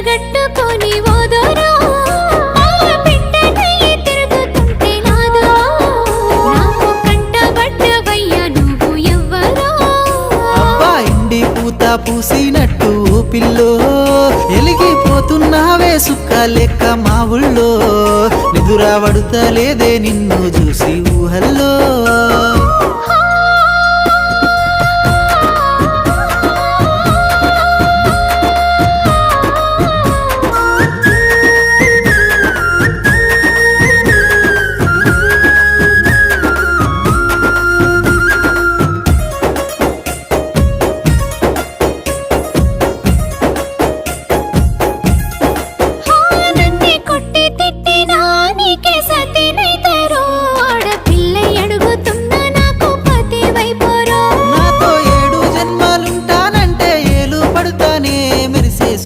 గట్టుకొని ఓదోరా బిడ్డనయ్యి తిరుగుతుంటే నాదో నాకు కంటబడ్డవయ్యా నువ్వు ఎవ్వరో అబ్బా ఇండి పూత పూసినట్టు పిల్లో ఎలిగిపోతున్నావే సుక్క లెక్క మా ఊళ్ళో నిదురా పడుతలేదే నిన్ను చూసి ఊహల్లో